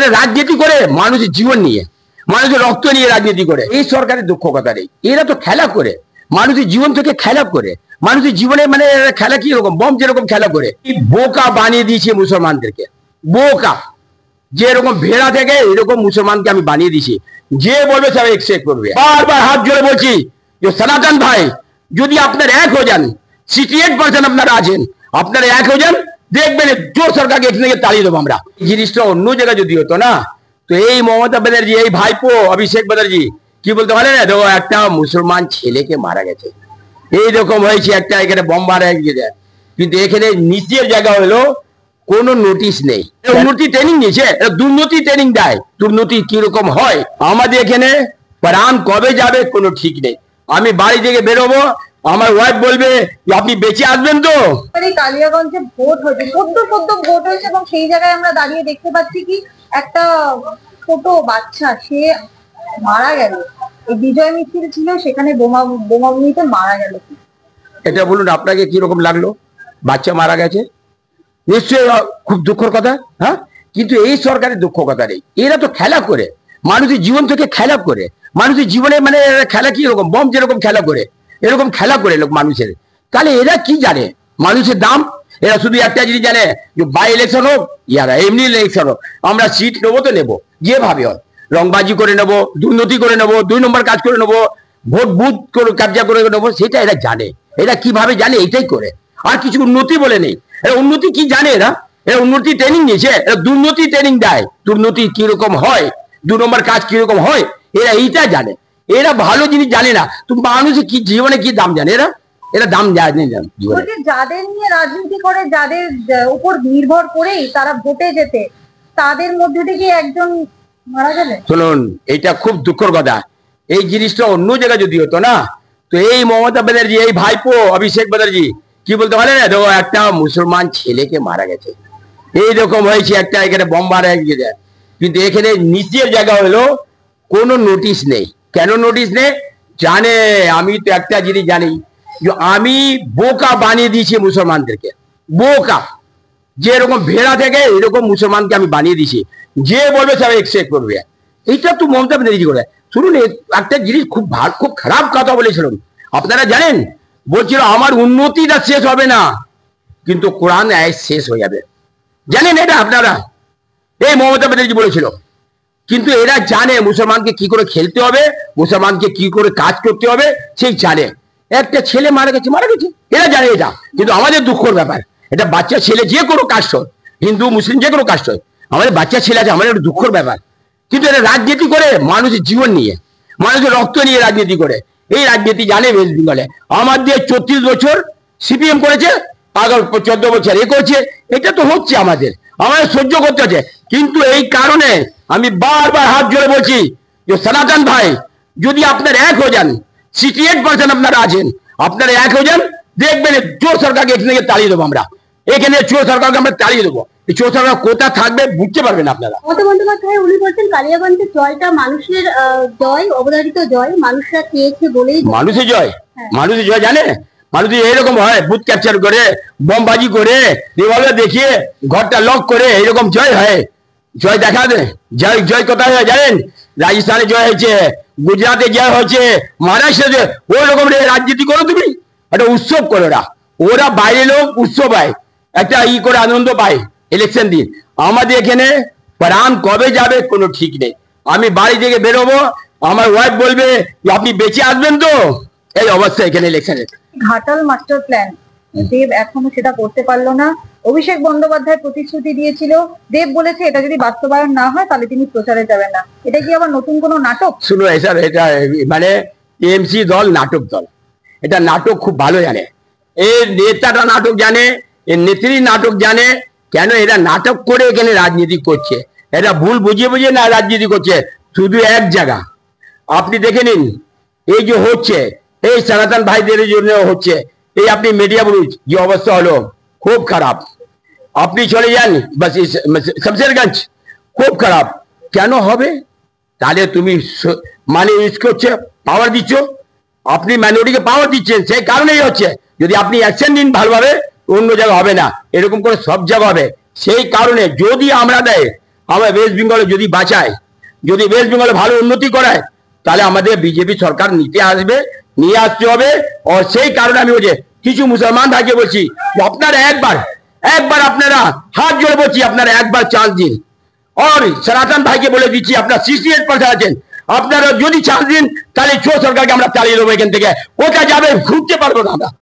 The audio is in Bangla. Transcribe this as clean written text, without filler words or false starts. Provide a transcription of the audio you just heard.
এরা রাজনীতি করে মানুষের জীবন নিয়ে, মানুষের রক্ত নিয়ে রাজনীতি করে। এই সরকারের দুঃখ কথা নেই, এরা তো খেলা করে মানুষের জীবন থেকে খেলা করে মানুষের জীবনে, মানে খেলা কি রকম বম যেরকম খেলা করে বোকা বানিয়ে দিয়েছে মুসলমানদেরকে। বোকা যেরকম ভেড়া থেকে এরকম মুসলমানকে আমি বানিয়ে দিয়েছি, যে বলবে সব একসেপ্ট করবে। বারবার হাত জোড়ে বলছি যে সনাতন ভাই, যদি আপনারা এক হয়ে যান, 68% আপনারা আছেন, আপনারা এক হয়ে যান, দেখবেন জোর সরকারকে এখান থেকে তাড়িয়ে দেবো আমরা। জিনিসটা অন্য জায়গায় যদি হতো না, তো এই মমতা ব্যানার্জি, এই ভাইপো অভিষেক ব্যানার্জি কি বলতে পারে না, দেখো একটা মুসলমান ছেলেকে মারা গেছে, এইরকম হয়েছে, একটা এখানে বোম মারা গেছে, কিন্তু এখানে নিচের জায়গা হলো কোনো নোটিশ নেই। উন্নতি ট্রেনিং নিয়েছে, দুর্নীতি ট্রেনিং দেয়, দুর্নীতি কিরকম হয় আমাদের এখানে। প্রাণ কবে যাবে কোনো ঠিক নেই। আমি বাড়ি থেকে বেরোবো, আমার ওয়াইফ বলবে আপনি বেঁচে আসবেন তো। কালিয়াগঞ্জে ভোট হয়েছে, সদ্য ভোট হয়েছে, এবং সেই জায়গায় আমরা দাঁড়িয়ে দেখতে পাচ্ছি কি একটা ছোট বাচ্চা সে মারা গেল। এই বিজয় মিছিল ছিল, সেখানে বোমাবুনিতে মারা গেল। এটা বলুন আপনাকে কিরকম লাগলো? বাচ্চা মারা গেছে, নিশ্চয়ই খুব দুঃখের কথা। হ্যাঁ, কিন্তু এই সরকারের দুঃখ কথা নেই, এরা তো খেলা করে মানুষের জীবন থেকে খেলা করে মানুষের জীবনে, মানে খেলা কি রকম বম যেরকম খেলা করে এরকম খেলা করে লোক মানুষের। তাহলে এরা কি জানে মানুষের দাম? এরা শুধু একটা জিনিস জানে যে বাই ইলেকশন হোক, ইয়ারা এমনি ইলেকশন হোক, আমরা সিট নেবো তো নেবো, যেভাবে হয় রংবাজি করে নেবো, দুর্নীতি করে নেবো, 2 নম্বর কাজ করে নেবো, ভোট বুথ করে কবজা করে নেবো, সেটা এরা জানে। এরা কিভাবে জানে এটাই করে, আর কিছু উন্নতি বলে নেই। এরা উন্নতি কি জানে? এরা উন্নতি ট্রেনিং নিয়েছে, এরা দুর্নীতি ট্রেনিং দেয়, দুর্নীতি কিরকম হয়, 2 নম্বর কাজ কিরকম হয়, এরা এইটা জানে। এরা ভালো জিনিস জানে না, তুমি মানুষের কি জীবনে কি দাম জানে, এরা দাম জানে না। যাদের নিয়ে রাজনীতি করে, যাদের উপর নির্ভর করেই তারা ভোটে যেতে, তাদের মধ্যে থেকে একজন মারা গেলে, শুনুন এটা খুব দুঃখের কথা। এই জিনিসটা অন্য জায়গায় যদি হতো না, তো এই মমতা ব্যানার্জি, এই ভাইপো অভিষেক ব্যানার্জি কি বলতে পারে না, দেখো একটা মুসলমান ছেলেকে মারা গেছে, এইরকম হয়েছে, একটা এখানে বোম মারা গেছে, কিন্তু এখানে নিচের জায়গা হলো কোনো নোটিশ নেই। কেন নোটিশ নেই জানে? আমি তো একটা জিনিস জানি যে আমি বোকা বানিয়ে দিয়েছি মুসলমানদেরকে। বোকা যেরকম ভেড়া থেকে এরকম মুসলমানকে আমি বানিয়ে দিয়েছি, যে বলবে সব একসেপ্ট করবে। এইটা তো মমতা ব্যানার্জি করে। শুনুন একটা জিনিস খুব খারাপ কথা বলেছিলেন, আপনারা জানেন, বলছিল আমার উন্নতিটা শেষ হবে না, কিন্তু কোরআন আয়াত শেষ হয়ে যাবে। জানেন এটা আপনারা? এই মমতা ব্যানার্জি বলেছিল। কিন্তু এরা জানে মুসলমানকে কি করে খেলতে হবে, মুসলমানকে কি করে কাজ করতে হবে, সেই জানে। একটা ছেলে মারা গেছে, এরা জানে এটা। কিন্তু আমাদের দুঃখের ব্যাপার, এটা বাচ্চা ছেলে যে কোনো কাস্ট হয়, হিন্দু মুসলিম যে কোনো কাস্ট হয়, আমাদের বাচ্চা ছেলে আছে, আমাদের একটা দুঃখের ব্যাপার। কিন্তু এরা রাজনীতি করে মানুষের জীবন নিয়ে, মানুষের রক্ত নিয়ে রাজনীতি করে। এই রাজনীতি জানে ওয়েস্ট বেঙ্গলে। আমাদের 34 বছর সিপিএম করেছে, আগামী 14 বছর এ করছে, এটা তো হচ্ছে আমাদের সহ্য করতে হচ্ছে। কিন্তু এই কারণে আমি বারবার হাত জোড়ে বলছি যে সনাতন ভাই, যদি আপনারা এক হয়ে যান, 68% আপনারা আছেন, আপনারা এক হয়ে যান, দেখবেন চোর সরকারকে এখান থেকে তাড়িয়ে দেবো আমরা। এখানে চোর সরকারকে আমরা তাড়িয়ে দেবো। এই চোর সরকার কোথায় থাকবে বুঝতে পারবেন আপনারা। মমতা বন্দ্যোপাধ্যায় উনি বলছেন কালিয়াগঞ্জের জয়টা মানুষের জয়, অবধারিত জয়, মানুষরা চেয়েছে বলেই। মানুষের জয়? মানুষের জয় জানে? মানুষ এরকম হয়, বুথ ক্যাপচার করে, বোমবাজি করে, রিভলভার দেখিয়ে ঘরটা লক করে, এরকম জয় হয়? জয় দেখা দেয়? জয় কোথায় হয় জানেন? রাজস্থানে জয় হয়েছে, গুজরাটে জয় হয়েছে, মহারাষ্ট্রে। ওই রকম রাজনীতি করো তুমি, একটা উৎসব করো। ওরা বাইরে লোক উৎসব হয়, একটা করে আনন্দ পায় ইলেকশন দিন। আমাদের এখানে প্রাণ কবে যাবে কোনো ঠিক নেই। আমি বাড়ি থেকে বেরোবো, আমার ওয়াইফ বলবে আপনি বেঁচে আসবেন তো। এই অবস্থা এখানে ইলেকশনের। ঘাটাল মাস্টার প্ল্যান, দেব এখনো সেটা করতে পারলো না। অভিষেক বন্দ্যোপাধ্যায় প্রতিশ্রুতি দিয়েছিল, দেব বলেছে এটা যদি বাস্তবায়ন না হয় তাহলে তিনি প্রচারে যাবেন না। এটা কি আবার নতুন কোনো নাটক? শুনো স্যার, এটা মানে টিএমসি দল নাটক দল, এটা নাটক খুব ভালো জানে। এর নেতাটা নাটক জানে, এর নেত্রী নাটক জানে। কেন এরা নাটক করে এখানে রাজনীতি করছে? এরা ভুল বুঝিয়ে না রাজনীতি করছে। শুধু এক জায়গা আপনি দেখে নিন, এই যে হচ্ছে, এই সনাতন ভাইদের জন্য হচ্ছে, এই আপনি মিডিয়া বলুন যে অবস্থা হলো, খুব খারাপ। আপনি চলে যান বাস শামশেরগঞ্জ, খুব খারাপ। কেন হবে? তাহলে তুমি মানে ইউজ করছে, পাওয়ার দিচ্ছ, আপনি মাইনরিটিকে পাওয়ার দিচ্ছেন, সেই কারণেই হচ্ছে। যদি আপনি অ্যাকশন নিন ভালোভাবে, অন্য জায়গা হবে না, এরকম করে সব জায়গা হবে। সেই কারণে যদি আমরা দেয়, আমরা ওয়েস্ট বেঙ্গলে যদি বাঁচায়, যদি ওয়েস্ট বেঙ্গলে ভালো উন্নতি করায়, তাহলে আমাদের বিজেপি সরকার নিয়ে আসতে হবে। ও সেই কারণে আমি বলছি, কিছু মুসলমান ভাইকে বলছি, আপনারা একবার আপনারা হাত জোড়ে বলছি, আপনারা একবার চান্স দিন। और सनातन भाई के बोले दीजिए, আপনার 68% আছেন, আপনারা যদি চান্স দিন, তাহলে চোর সরকারকে আমরা চালিয়ে দেবো এখান থেকে। ওটা যাবে, ঘুরতে পারবো না আমরা।